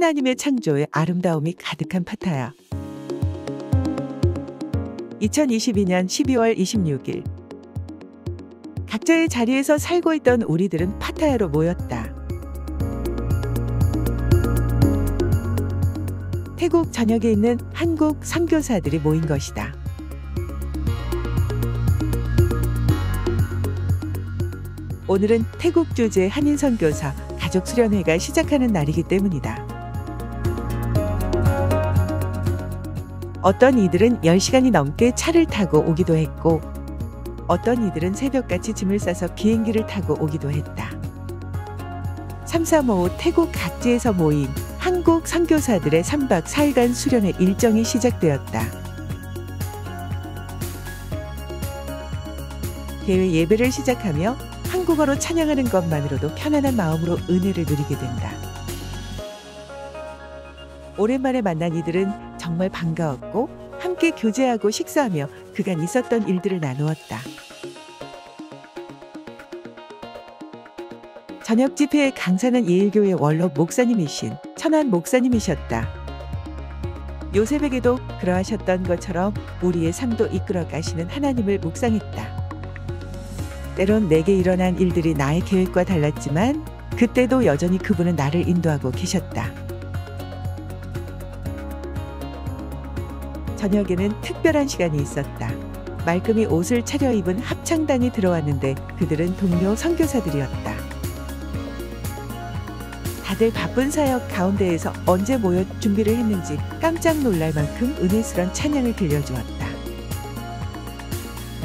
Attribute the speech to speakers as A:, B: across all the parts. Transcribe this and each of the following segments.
A: 하나님의 창조에 아름다움이 가득한 파타야. 2022년 12월 26일 각자의 자리에서 살고 있던 우리들은 파타야로 모였다. 태국 전역에 있는 한국 선교사들이 모인 것이다. 오늘은 태국 주재 한인 선교사 가족 수련회가 시작하는 날이기 때문이다. 어떤 이들은 10시간이 넘게 차를 타고 오기도 했고 어떤 이들은 새벽같이 짐을 싸서 비행기를 타고 오기도 했다. 335 태국 각지에서 모인 한국 선교사들의 3박 4일간 수련회 일정이 시작되었다. 대회 예배를 시작하며 한국어로 찬양하는 것만으로도 편안한 마음으로 은혜를 누리게 된다. 오랜만에 만난 이들은 정말 반가웠고 함께 교제하고 식사하며 그간 있었던 일들을 나누었다. 저녁 집회의 강사는 예일교회 원로 목사님이신 천안 목사님이셨다. 요셉에게도 그러하셨던 것처럼 우리의 삶도 이끌어 가시는 하나님을 묵상했다. 때론 내게 일어난 일들이 나의 계획과 달랐지만 그때도 여전히 그분은 나를 인도하고 계셨다. 저녁에는 특별한 시간이 있었다. 말끔히 옷을 차려입은 합창단이 들어왔는데 그들은 동료 선교사들이었다. 다들 바쁜 사역 가운데에서 언제 모여 준비를 했는지 깜짝 놀랄 만큼 은혜스런 찬양을 들려주었다.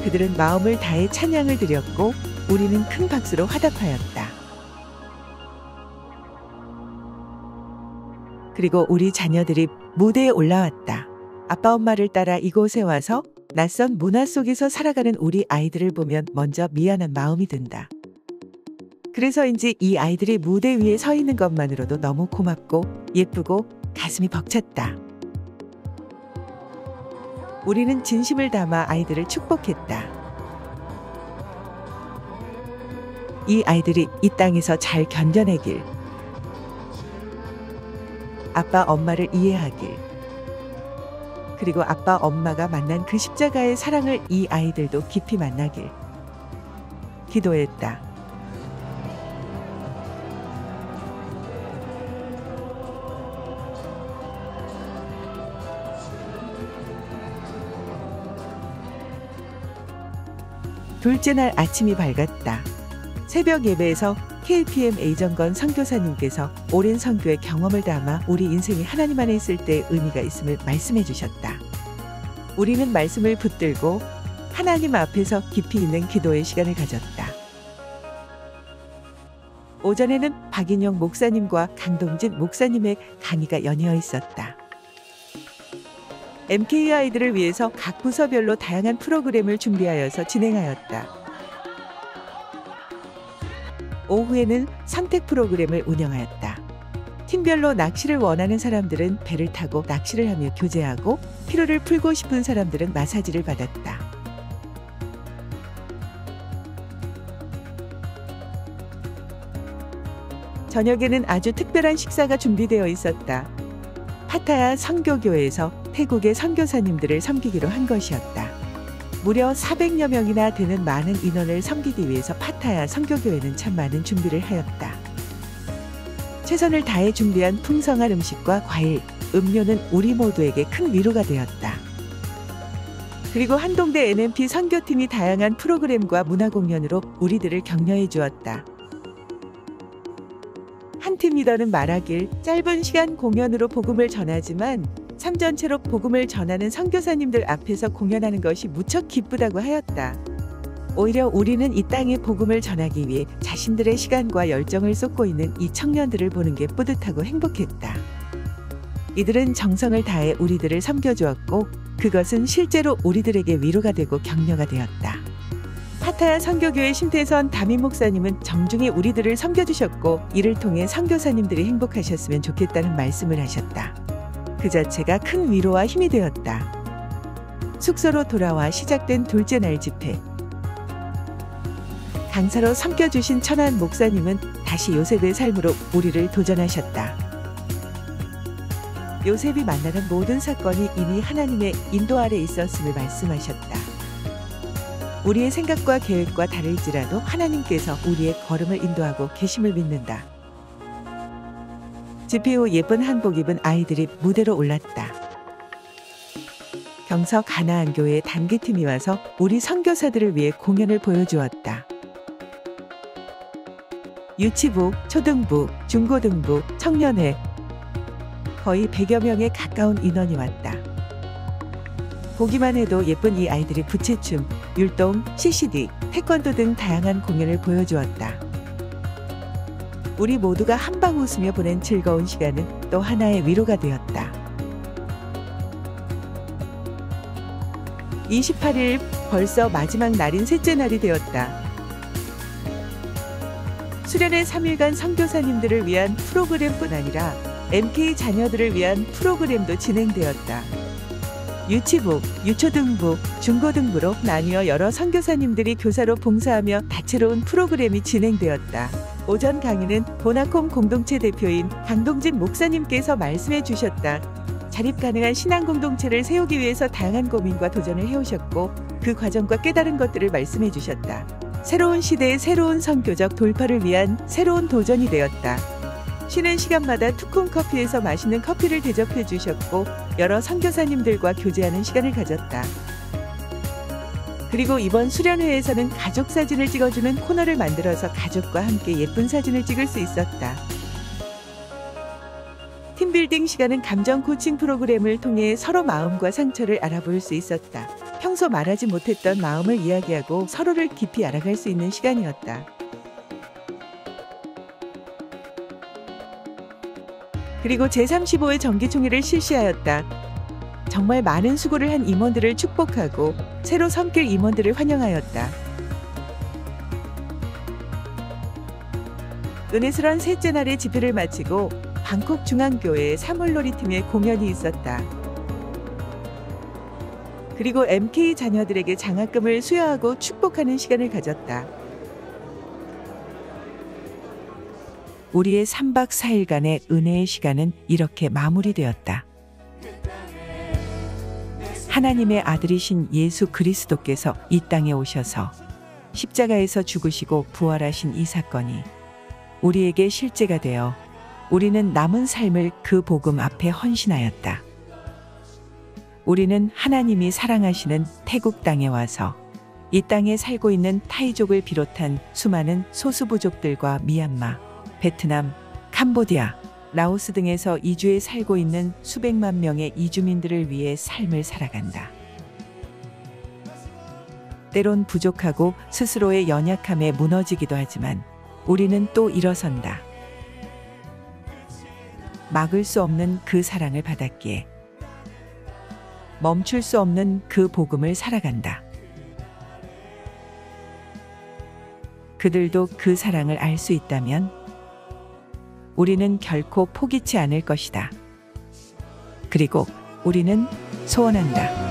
A: 그들은 마음을 다해 찬양을 드렸고 우리는 큰 박수로 화답하였다. 그리고 우리 자녀들이 무대에 올라왔다. 아빠 엄마를 따라 이곳에 와서 낯선 문화 속에서 살아가는 우리 아이들을 보면 먼저 미안한 마음이 든다. 그래서인지 이 아이들이 무대 위에 서 있는 것만으로도 너무 고맙고 예쁘고 가슴이 벅찼다. 우리는 진심을 담아 아이들을 축복했다. 이 아이들이 이 땅에서 잘 견뎌내길, 아빠 엄마를 이해하길, 그리고 아빠 엄마가 만난 그 십자가의 사랑을 이 아이들도 깊이 만나길 기도했다. 둘째 날 아침이 밝았다. 새벽 예배에서 KPM A정건 선교사님께서 오랜 선교의 경험을 담아 우리 인생이 하나님 안에 있을 때의 의미가 있음을 말씀해 주셨다. 우리는 말씀을 붙들고 하나님 앞에서 깊이 있는 기도의 시간을 가졌다. 오전에는 박인영 목사님과 강동진 목사님의 강의가 연이어 있었다. MK 아이들을 위해서 각 부서별로 다양한 프로그램을 준비하여서 진행하였다. 오후에는 선택 프로그램을 운영하였다. 팀별로 낚시를 원하는 사람들은 배를 타고 낚시를 하며 교제하고 피로를 풀고 싶은 사람들은 마사지를 받았다. 저녁에는 아주 특별한 식사가 준비되어 있었다. 파타야 선교교회에서 태국의 선교사님들을 섬기기로 한 것이었다. 무려 400여 명이나 되는 많은 인원을 섬기기 위해서 파타야 선교교회는 참 많은 준비를 하였다. 최선을 다해 준비한 풍성한 음식과 과일, 음료는 우리 모두에게 큰 위로가 되었다. 그리고 한동대 NMP 선교팀이 다양한 프로그램과 문화 공연으로 우리들을 격려해 주었다. 한 팀 리더는 말하길 짧은 시간 공연으로 복음을 전하지만 삶 전체로 복음을 전하는 선교사님들 앞에서 공연하는 것이 무척 기쁘다고 하였다. 오히려 우리는 이 땅에 복음을 전하기 위해 자신들의 시간과 열정을 쏟고 있는 이 청년들을 보는 게 뿌듯하고 행복했다. 이들은 정성을 다해 우리들을 섬겨주었고 그것은 실제로 우리들에게 위로가 되고 격려가 되었다. 파타야 선교교회 심태선 담임 목사님은 정중히 우리들을 섬겨주셨고 이를 통해 선교사님들이 행복하셨으면 좋겠다는 말씀을 하셨다. 그 자체가 큰 위로와 힘이 되었다. 숙소로 돌아와 시작된 둘째 날 집회. 강사로 섬겨주신 천안 목사님은 다시 요셉의 삶으로 우리를 도전하셨다. 요셉이 만나는 모든 사건이 이미 하나님의 인도 아래 있었음을 말씀하셨다. 우리의 생각과 계획과 다를지라도 하나님께서 우리의 걸음을 인도하고 계심을 믿는다. 집회 후 예쁜 한복 입은 아이들이 무대로 올랐다. 경서 가나안 교회 단기팀이 와서 우리 선교사들을 위해 공연을 보여주었다. 유치부, 초등부, 중고등부, 청년회 거의 100여 명에 가까운 인원이 왔다. 보기만 해도 예쁜 이 아이들이 부채춤, 율동, CCD, 태권도 등 다양한 공연을 보여주었다. 우리 모두가 한방 웃으며 보낸 즐거운 시간은 또 하나의 위로가 되었다. 28일 벌써 마지막 날인 셋째 날이 되었다. 수련회 3일간 선교사님들을 위한 프로그램뿐 아니라 MK 자녀들을 위한 프로그램도 진행되었다. 유치부, 유초등부, 중고등부로 나뉘어 여러 선교사님들이 교사로 봉사하며 다채로운 프로그램이 진행되었다. 오전 강의는 보나콤 공동체 대표인 강동진 목사님께서 말씀해 주셨다. 자립 가능한 신앙 공동체를 세우기 위해서 다양한 고민과 도전을 해오셨고 그 과정과 깨달은 것들을 말씀해 주셨다. 새로운 시대의 새로운 선교적 돌파를 위한 새로운 도전이 되었다. 쉬는 시간마다 투콩 커피에서 맛있는 커피를 대접해 주셨고 여러 선교사님들과 교제하는 시간을 가졌다. 그리고 이번 수련회에서는 가족 사진을 찍어주는 코너를 만들어서 가족과 함께 예쁜 사진을 찍을 수 있었다. 팀빌딩 시간은 감정 코칭 프로그램을 통해 서로 마음과 상처를 알아볼 수 있었다. 평소 말하지 못했던 마음을 이야기하고 서로를 깊이 알아갈 수 있는 시간이었다. 그리고 제35회 정기총회를 실시하였다. 정말 많은 수고를 한 임원들을 축복하고 새로 섬길 임원들을 환영하였다. 은혜스런 셋째 날의 집회를 마치고 방콕 중앙교회 사물놀이팀의 공연이 있었다. 그리고 MK 자녀들에게 장학금을 수여하고 축복하는 시간을 가졌다. 우리의 3박 4일간의 은혜의 시간은 이렇게 마무리되었다. 하나님의 아들이신 예수 그리스도께서 이 땅에 오셔서 십자가에서 죽으시고 부활하신 이 사건이 우리에게 실제가 되어 우리는 남은 삶을 그 복음 앞에 헌신하였다. 우리는 하나님이 사랑하시는 태국 땅에 와서 이 땅에 살고 있는 타이족을 비롯한 수많은 소수부족들과 미얀마, 베트남, 캄보디아, 라오스 등에서 이주에 살고 있는 수백만 명의 이주민들을 위해 삶을 살아간다. 때론 부족하고 스스로의 연약함에 무너지기도 하지만 우리는 또 일어선다. 막을 수 없는 그 사랑을 받았기에 멈출 수 없는 그 복음을 살아간다. 그들도 그 사랑을 알 수 있다면 우리는 결코 포기치 않을 것이다. 그리고 우리는 소원한다.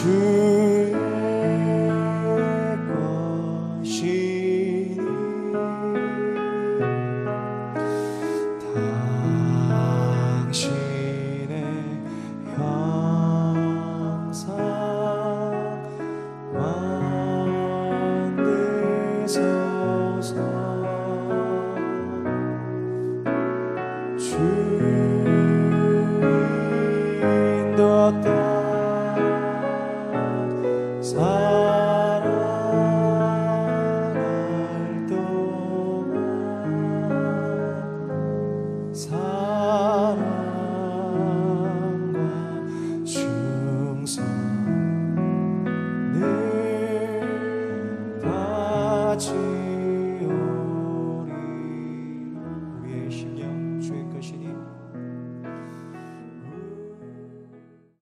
B: 주